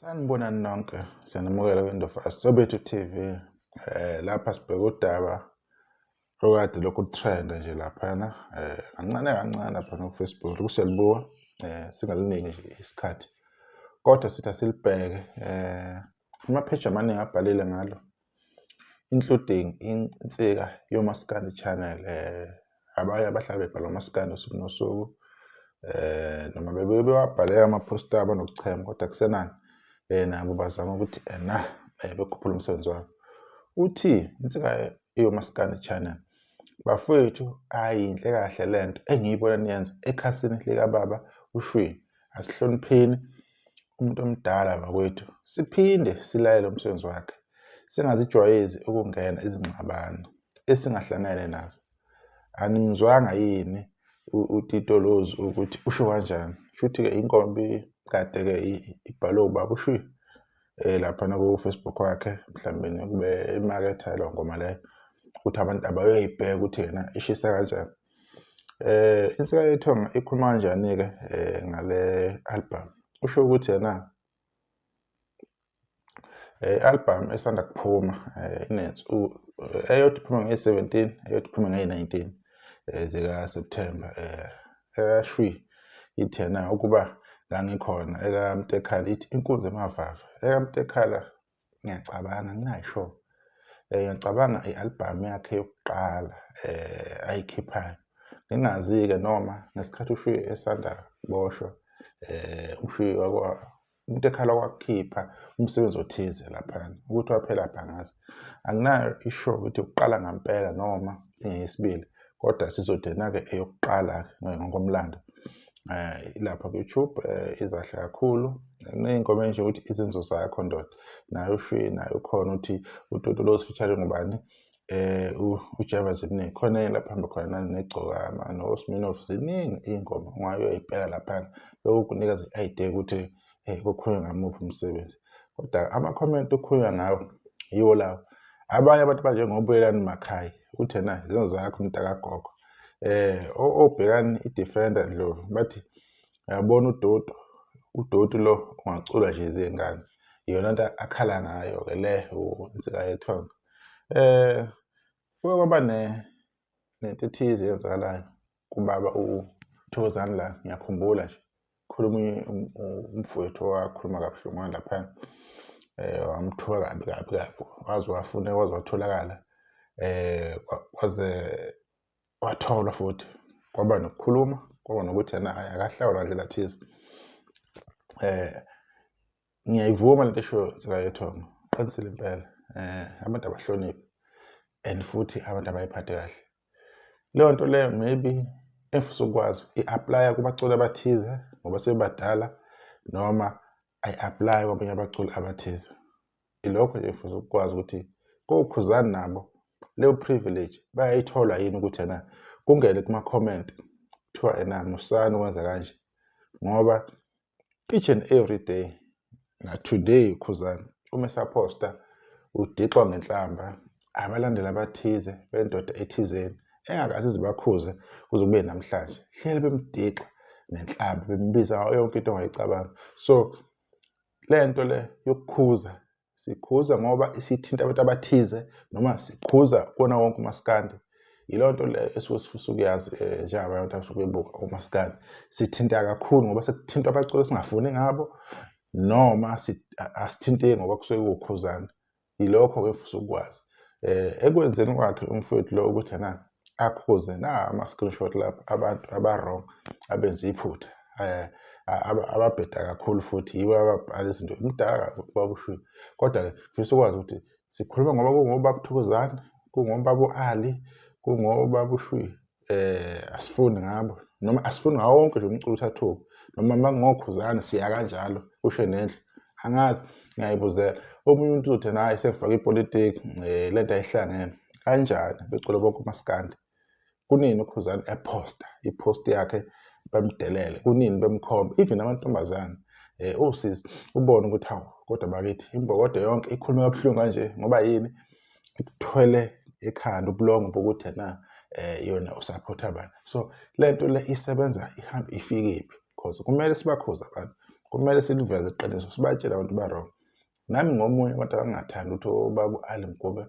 Sanibonani nonke, siyanamukela kwiNdlovu Sobethu TV. Lapha sibheka udaba okade lokhu trend nje laphana kancane kancane lapha no Facebook kuselibuka singaliningi nje isikhathi. Kodwa sithi asilibheke ama-page amaningi abhalile ngalo, including insika yoMaskandi channel. Abanye abahlala bebhala uMaskandi usuku nosuku noma bewabhale ama-post abo nokuchema, kodwa kusenani nabo bazama ukuthi bekhuphula umsebenzi wabo. Uthi insika yoMaskandi channel, bafowethu ayinhle kahle lento engiyibona niyenza ekhasini likababa uShwi. Asihlonipheni umuntu omdala bakwethu, siphinde silayele umsebenzi wakhe, singazijwayezi ukungena izingxabano esingahlangene nazo. Animzwanga yini uTito Lozi ukuthi usho kanjani? Futhi-ke inkombi kade-ke ibhalwe ubaba uShwi laphana ku-Facebook wakhe, mhlawumbe kube imaketha leyo ngoma leyo, ukuthi abantu abayoyibheka ukuthi yena ishisa kanjani. Insika yethonga ikhuluma kanjani-ke ngale album? Usho ukuthi yena i-album esanda kuphuma eyodwa iphuma nge-17, eyodwa iphuma nge-19 zika-September. EkaShwi ithi yena ukuba ngangikhona, ekaMtekhala ithi inkunzi emavava. EkaMtekhala ngiyacabanga ngingayisho, ngiyacabanga i-album yakhe yokuqala ayikhiphayo. Ngingazi-ke noma ngesikhathi uShwi esanda kuboshwa uShwi uMtekhala wakhipha umsebenzi othize laphana ukuthi waphela phangazi. Anginayo isho ukuthi uqala ngampela noma ingeyesibili, kodwa sizodena-ke eyokuqala ngokomlando. Lapha ku-YouTube izahle kakhulu, kuney'ngoma nje ukuthi izenzo zakho ndoda, nayo uShwi nayo khona uthi uTito Lozi featuring ubani, uJava Zimnike. Khona lapha hamba khona negcokama noSminoff, ziningi iy'ngoma ungayoyibheka laphana beyokunika i-idea ukuthi kukhulunywa ngamuphi umsebenzi. Kodwa ama-comment okukhulunywa ngawo yiwo lawo. Abanye abantu abanjengobuyelani Makhaya uthi yena izenzo zakho mntakagogo. Obhekani i-Defender Ndlovu bathi uyabona uDoti lo ungacula nje izingane, iyona nto akhala ngayo-ke le insika yethonga. Kuke kwaba nento ethize eyenzakalayo kubaba uThokozani la, ngiyakhumbula nje khuluma umfowethu owakhuluma kabuhlungu laphana, wamthuka kabi waze wafuna waze watholakala, waze watholwa futhi, kwaba nokukhuluma, kwaba nokuthi yena akahlawula ngandlela thize. Ngiyayivuma lento eshoyo insika yethonga, qinisile impela. Abantu abahloniphi and futhi abantu abayiphathe kahle. Leyo nto leyo maybe engifisa ukwazi i-apply kubaculi abathize ngoba sebadala noma ayi-apply kwabanye abaculi abathize. Ilokho nje ngifisa ukukwazi ukuthi koKhuzani nabo leyo privilege bayayithola yini ukuthi yena kungene kuma-comment kuthiwa yena musani wenza kanje, ngoba each and every day na-today uKhuzani uma esaphosta udixwa ngenhlamba abalandeli abathize bendoda ethizeni engakaze zibakhuze kuze kube namhlanje, hleli bemdixa nenhlamba bembiza yonke into ongayicabanga. So le nto le yokukhuza, sikhuza ngoba isithinta abantu abathize noma sikhuza kuwona wonke uMaskandi. Yilo nto le esuke sifisa ukuyazi njengabantu abasuke bebuka uMaskandi. Sithinta kakhulu ngoba sekuthinta abaculi esingafuni ngabo noma asithinteki ngoba kusuke kuwuKhuzani. Yilokho-ke ngifisa ukukwazi. Ekwenzeni kwakhe umfowethu lo ukuthi yena akhuze ama-screenshot lapho abantu aba-wrong abenza iphutha, ababheda kakhulu futhi yibo ababhala izinto mdala ubaba uShwi. Kodwa-ke ngifisa ukwazi ukuthi sikhuluma ngoba kungobaba uThokozani, kungobaba u-Ali, kungobaba uShwi, asifuni ngabo noma asifuni ngawo wonke nje umculo uthathuka, noma mangoKhuzani siya kanjalo kushe nendlu. Angazi, ngiyayibuzela. Omunye umuntu uthi hayi sengifaka ipolitiki lento ayihlangene kanjani becula bonke uMaskandi. Kunini uKhuzani ephosta ipost yakhe bamdelele, kunini bemkhomba, even amantombazane uSisi ubone ukuthi hawu kodwa bakithi imbokodo yonke ikhuluma kabuhlungu kanje ngoba yini ikuthwele ekhanda ubulongo bokuthi yena yona usupport abantu. So lento le isebenza ihambe ifike iphi, because kumele sibakhuze abantu kumele siliveze iqiniso sibatshele abantu ba-wrong. Nami ngomunye abantu abangathanda ukuthi ubaba u-Ali Mgube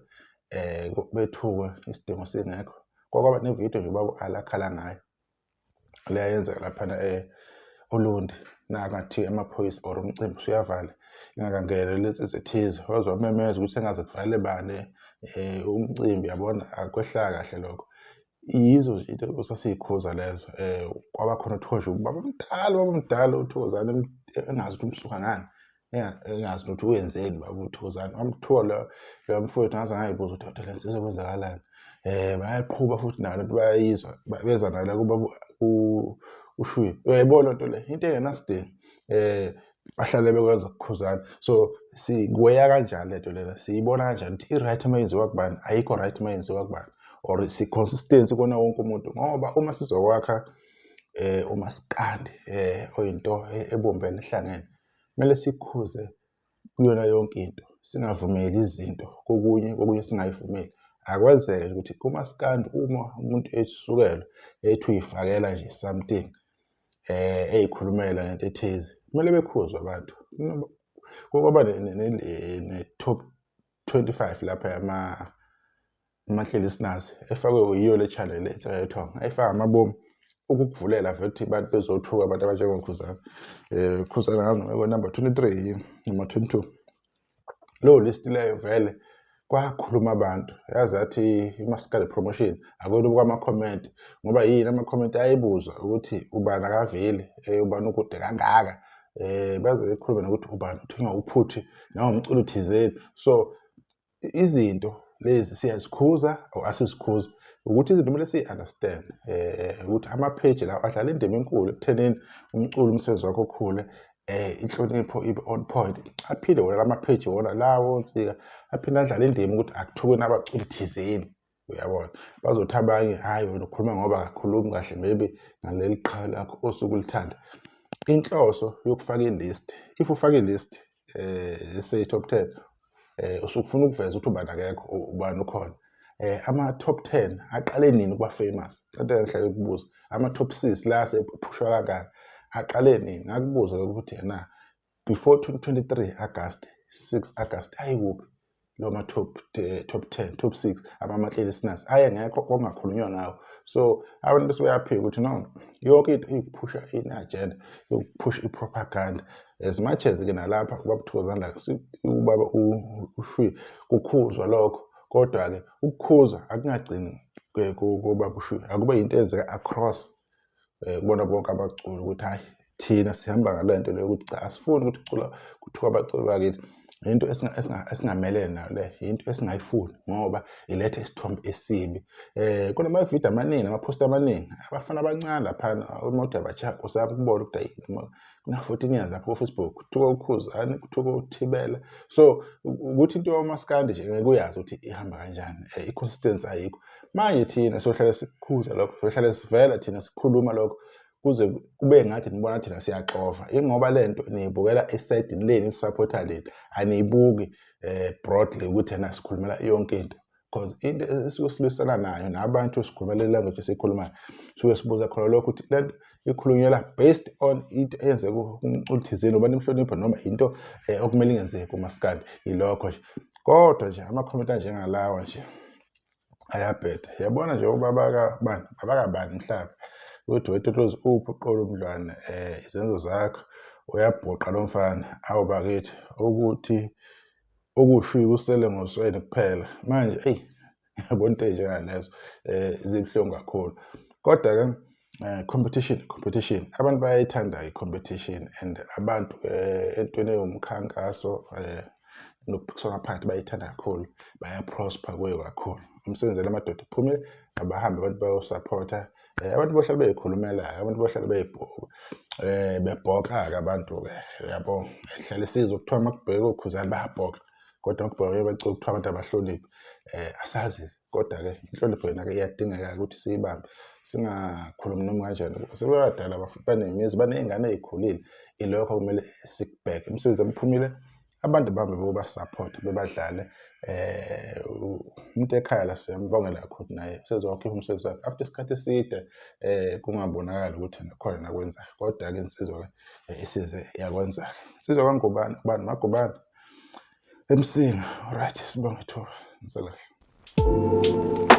bethuke isidingo singekho. Kwaba nevidiyo nje ubaba u-Ali akhala ngayo leyayenzeka laphana uLundi nakungathiwa amaphoyisa or umcimbi usuyavala ingakangena lezi zithize wazwa memeza ukuthi sengaze kuvalele bani umcimbi yabona akwehlala kahle lokho. Yizo into osasiyikhuza lezo kwaba khona uThokoza ubaba omdala uThokozane engazi ukuthi umsuka ngani engazi ukuthi wenzeni baba uThokozane wamthola lo mfowethu ngaze ngayibuza ukuthi le nsizwa kwenzakalani. Bayaqhuba futhi nabantu bayayizwa beza nala kuba uShwi uyayibona into le into engenasidingo bahlale bekwenza ukukhuzana. So sigweya kanjani lento lena siyibona kanjani ukuthi i-right mayenziwa kubani ayikho right mayenziwa kubani or si-consistency kona wonke umuntu ngoba uma sizokwakha umaskandi oyinto ebumbene ehlangene kumele sikhuze kuyona yonke into singavumeli izinto kokunye singayivumeli. Akwenzeke ukuthi kumaskandi uma umuntu esukela ethi uyifakela nje something eyikhulumela ngento ethize kumele bekhuzwe abantu. Kwaba ne-top 25 lapha amahleli sinazi efakwe yiyo le channel eTsakayethonga ayifaka amabomu ukukuvulela futhi abantu bezothuka abantu abanjengoKhuzana. Khuzana ngazo number 23 number 22 lo list leyo vele kwakhuluma abantu yazi athi imaskandi promotion akwena kwama comment ngoba yini ama comment ayibuzwa ukuthi ubani akaveli ubani ukude kangaka baze bekhulume nokuthi ubani uthiwa uphuthi noma umculo uthizeni. So izinto lezi siyazikhuza or asisikhuza ukuthi izinto kumele si-understand ukuthi ama-page lawo adlala indima enkulu ekuthenini umculo umsebenzi wakho okhule inhlonipho ibe on point. Aphinde wona lama-page wona lawo nsika aphinde adlala indima ukuthi akuthukwe nabaculi thizeni uyabona bazothi abanye hayi wena ukhuluma ngoba akakhulumi kahle maybe ngaleli qhawe lakho osuke ulithanda. Inhloso yokufaka ilist if ufaka ilist say top 10 usukufuna ukuveza ukuthi ubani akekho ubani ukhona. Ama-top 10 aqale nini kuba famous into engihlale ukubuza ama-top 6 la sephushwa kangaka aqale nini ngakubuza ukuthi yena before 2023 August 6 August ayikuphi lo ma-top 10 top 6 amahleli sinazi ayengekho kongakhulunywa ngawo. So abantu bese bayaphika ukuthi no yonke into ikuphusha in-agenda yokuphusha i-propaganda as much as ke nalapha ubaba uThokozane la ubaba uShwi kukhuzwa lokho kodwa ke ukukhuza akungagcini kubaba uShwi akube into eyenzeka across kubona bonke abaculi ukuthi hayi thina sihamba ngalento leyo ukuthi cha asifuni ukuthi kuthiwa abaculi bakithi into esingamelene nayo le into esingayifuni ngoba ilethe isithombe esibi. Kunamavidiyo amaningi ama-poster amaningi abafana abancane lapha umuntu abatsha usabukubona ukuthi kuna 14 years lapha ku-Facebook kuthiwa uKhuzani kuthiwa uThibela. So ukuthi into yomaskandi nje ngeke uyazi ukuthi ihamba kanjani i-consistency ayikho. Manje thina sohlala sikukhuza lokho sohlala sivela thina sikhuluma lokho kuze kube ngathi nibona thina siyaxova ingoba lento niyibukela esayidini leni supporter leni aniyibuki broadly ukuthi na sikhulumela yonke into because into esiyosilwisana nayo nabantu sikhulumela language esikhulumayo suke sibuza khona lokho ukuthi lento ikhulunyelwa based on into eyenzeka umculo thizeni ubani imhlonipho noma into okumele ingenzeke kumaskandi ilokho nje. Kodwa nje ama-comment njengalawa nje ayabheda yabona nje ubaba kabani mhlaba ukuthi wethotoza uphi uqolo umdlwane izenzo zakho uyabhuqa lo mfana awubakithi ukuthi okuShwi kusele ngoswele kuphela manje yabona into njengalezo zibhlungu kakhulu. Kodwa ke competition abantu bayayithanda i-competition and abantu entweni yomkhankaso nokuphikisana phakathi bayithanda kakhulu bayaprosper kuyo kakhulu. Umsebenzi lamadoda iphumile abahambe abantu bayosupporta abantu bahlala beyikhulumela abantu bahlala bebhoka abantu yabo ehlala isizwe kuthiwa makubheka uKhuzani bayabhoka kodwa makubheka bacela kuthiwa abantu abahloniphi asazi kodwa ke inhlonipho yena ke iyadingeka ukuthi siyibambe singakhulumi noma kanjani sebebadala banemizi banezingane ezikhulile ilokho kumele sikubheke. Umsebenzi abuphumile abantu bami bobasupport bebadlale. Umuntu ekhaya la siyambongela kakhulu naye usezokhipha umsebenzi wakhe after isikhathi eside kungabonakali ukuthi nakhona nakwenzayo. Kodwa-ke insizwa-ke isize yakwenza. Insizwa kaNgubane, Magubane emsini. Alright, sibonge ithuba. Ngiselahle.